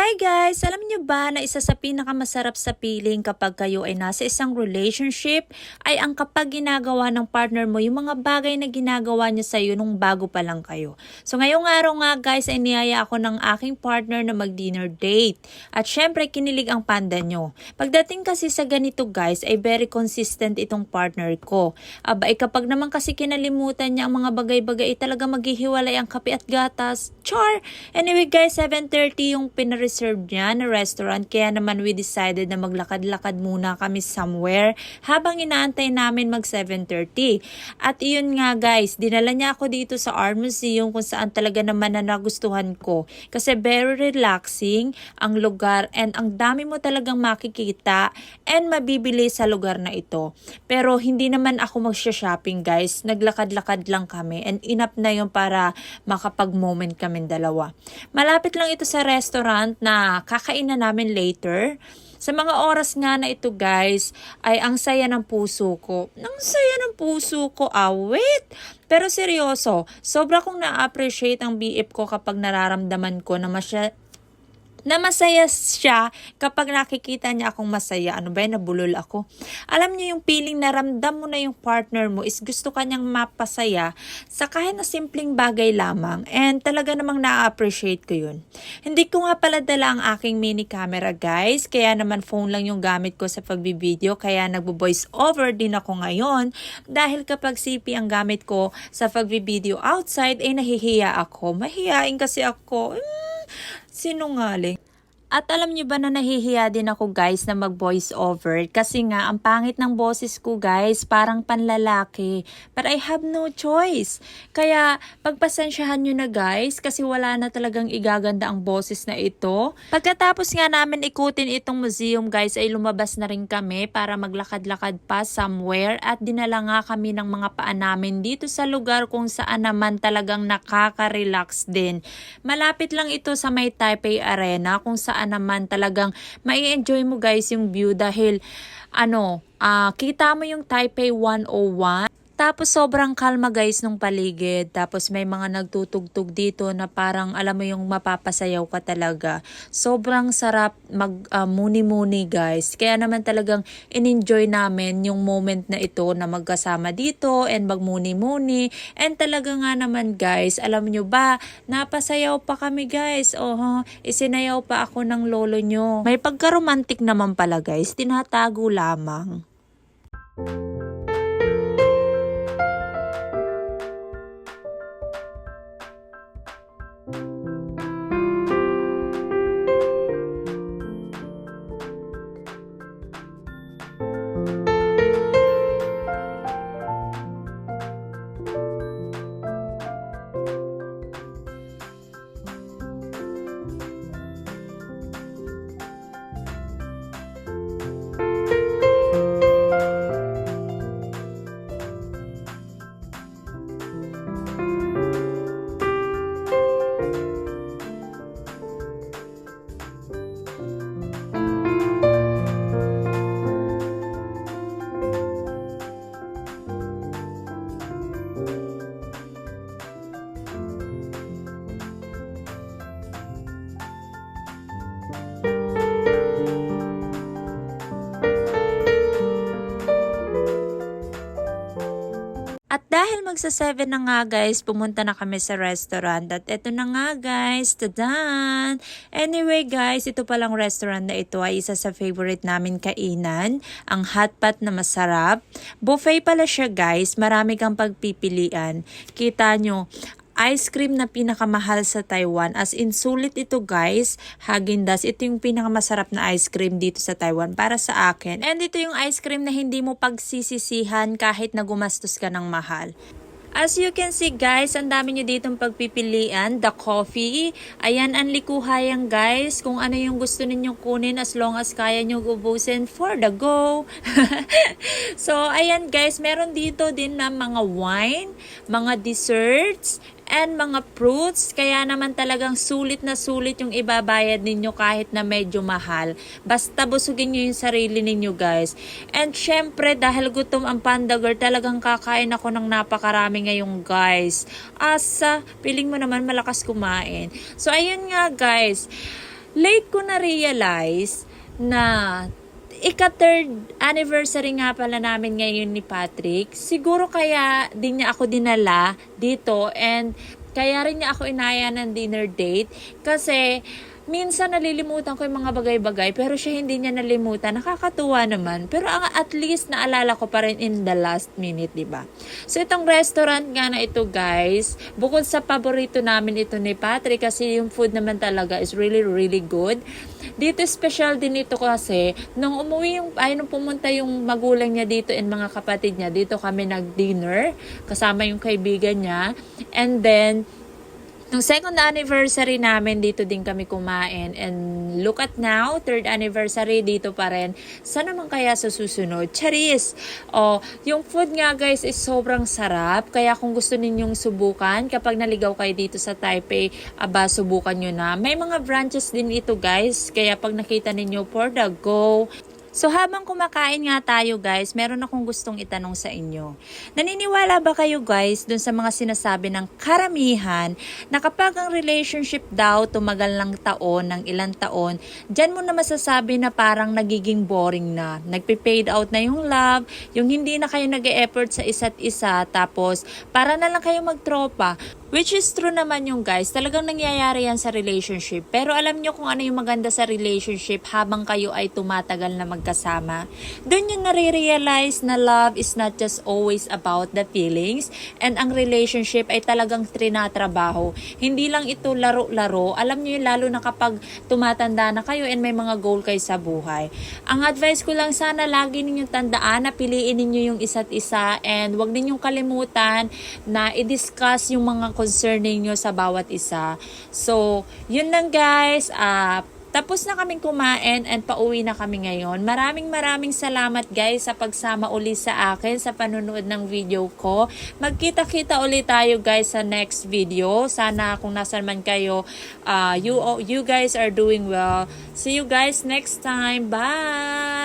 Hi guys! Alam niyo ba na isa sa pinakamasarap sa feeling kapag kayo ay nasa isang relationship ay ang kapag ginagawa ng partner mo yung mga bagay na ginagawa niya sa'yo nung bago pa lang kayo. So ngayong araw nga guys ay niyaya ako ng aking partner na mag-dinner date. At syempre kinilig ang panda nyo. Pagdating kasi sa ganito guys ay very consistent itong partner ko. Aba kapag naman kasi kinalimutan niya ang mga bagay-bagay ay talaga maghihiwalay ang kape at gatas. Char! Anyway guys, 7:30 yung reserve niya na restaurant, kaya naman we decided na maglakad-lakad muna kami somewhere habang inaantay namin mag 7:30. At iyon nga guys, dinala niya ako dito sa Art Museum kung saan talaga naman na nagustuhan ko kasi very relaxing ang lugar and ang dami mo talagang makikita and mabibili sa lugar na ito. Pero hindi naman ako magsha-shopping guys, naglakad-lakad lang kami and enough na yun para makapag-moment kami dalawa. Malapit lang ito sa restaurant na kakainan namin later. Sa mga oras nga na ito guys, ay ang saya ng puso ko. Ang saya ng puso ko, awit! Pero seryoso, sobra kong na-appreciate ang BF ko kapag nararamdaman ko na masaya siya kapag nakikita niya akong masaya. Ano ba yun? Nabulol ako. Alam niyo yung feeling na ramdam mo na yung partner mo is gusto kanyang mapasaya sa kahit na simpleng bagay lamang. And talaga namang na-appreciate ko yun. Hindi ko nga pala dala ang aking mini camera guys. Kaya naman phone lang yung gamit ko sa pagbibideo. Kaya nagbo-voice over din ako ngayon. Dahil kapag CP ang gamit ko sa pagbibideo outside ay nahihiya ako. Mahihiyain kasi ako. Sinungaling. At alam niyo ba na nahihiya din ako guys na mag-voice over kasi nga ang pangit ng boses ko guys, parang panlalaki. But I have no choice. Kaya pagpasensyahan niyo na guys kasi wala na talagang igaganda ang boses na ito. Pagkatapos nga namin ikutin itong museum guys ay lumabas na rin kami para maglakad-lakad pa somewhere at dinala nga kami ng mga paa namin dito sa lugar kung saan naman talagang nakaka-relax din. Malapit lang ito sa may Taipei Arena kung saan naman talagang mai-enjoy mo guys yung view dahil kita mo yung Taipei 101. Tapos sobrang kalma guys nung paligid. Tapos may mga nagtutugtog dito na parang alam mo yung mapapasayaw ka talaga. Sobrang sarap muni-muni guys. Kaya naman talagang in-enjoy namin yung moment na ito na magkasama dito and magmuni-muni. And talaga nga naman guys, alam nyo ba, napasayaw pa kami guys. Isinayaw pa ako ng lolo nyo. May pagka-romantic naman pala guys, tinatago lamang. At dahil magsa-7 na nga guys, pumunta na kami sa restaurant. At eto na nga guys, tadan! Anyway guys, ito palang restaurant na ito ay isa sa favorite namin kainan. Ang hotpot na masarap. Buffet pala siya guys, marami kang pagpipilian. Kita nyo, ice cream na pinakamahal sa Taiwan. As in, sulit ito guys. Häagen-Dazs. Ito yung pinakamasarap na ice cream dito sa Taiwan para sa akin. And ito yung ice cream na hindi mo pagsisisihan kahit na gumastos ka ng mahal. As you can see guys, ang dami nyo ditong pagpipilian. The coffee. Ayan, ang likuhayan guys. Kung ano yung gusto ninyong kunin as long as kaya nyo ubusin for the go. So, ayan guys, meron dito din na mga wine, mga desserts, and mga fruits. Kaya naman talagang sulit na sulit yung ibabayad ninyo kahit na medyo mahal. Basta busugin nyo yung sarili ninyo guys. And syempre dahil gutom ang panda girl, talagang kakain ako ng napakarami ngayong guys. Asa, piling mo naman malakas kumain. So ayun nga guys. late ko na-realize na ika-third anniversary nga pala namin ngayon ni Patrick. Siguro kaya din niya ako dinala dito and kaya rin niya ako inaya ng dinner date kasi minsan nalilimutan ko yung mga bagay-bagay pero siya hindi niya nalimutan. Nakakatuwa naman. Pero at least naalala ko pa rin in the last minute, diba? So itong restaurant nga na ito guys, bukod sa paborito namin ito ni Patrick kasi yung food naman talaga is really really good. Dito special din ito kasi nung nung pumunta yung magulang niya dito and mga kapatid niya, dito kami nag-dinner kasama yung kaibigan niya. And then nung second anniversary namin, dito din kami kumain. And look at now, third anniversary, dito pa rin. Sana naman kaya sa susunod? Charis! Yung food nga guys is sobrang sarap. Kaya kung gusto ninyong subukan, kapag naligaw kayo dito sa Taipei, subukan nyo na. May mga branches din ito guys. Kaya pag nakita ninyo, for the go. So habang kumakain nga tayo guys, meron akong gustong itanong sa inyo. Naniniwala ba kayo guys dun sa mga sinasabi ng karamihan na kapag ang relationship daw tumagal ng taon, ng ilang taon, dyan mo na masasabi na parang nagiging boring na. Nagpe-fade out na yung love, yung hindi na kayo nag-e-effort sa isa't isa, tapos para na lang kayo magtropa. Which is true naman yung guys, talagang nangyayari yan sa relationship. Pero alam nyo kung ano yung maganda sa relationship habang kayo ay tumatagal na magkasama. Doon yung nare-realize na love is not just always about the feelings. And ang relationship ay talagang trinatrabaho. Hindi lang ito laro-laro. Alam nyo yun lalo na kapag tumatanda na kayo and may mga goal kayo sa buhay. Ang advice ko lang sana lagi ninyong tandaan na piliin ninyo yung isa't isa and wag ninyong kalimutan na i-discuss yung mga concerning nyo sa bawat isa. So, yun lang guys. Tapos na kaming kumain and pauwi na kami ngayon. Maraming salamat guys sa pagsama uli sa akin sa panunood ng video ko. Magkita-kita ulit tayo guys sa next video. Sana kung nasan man kayo, you guys are doing well. See you guys next time. Bye!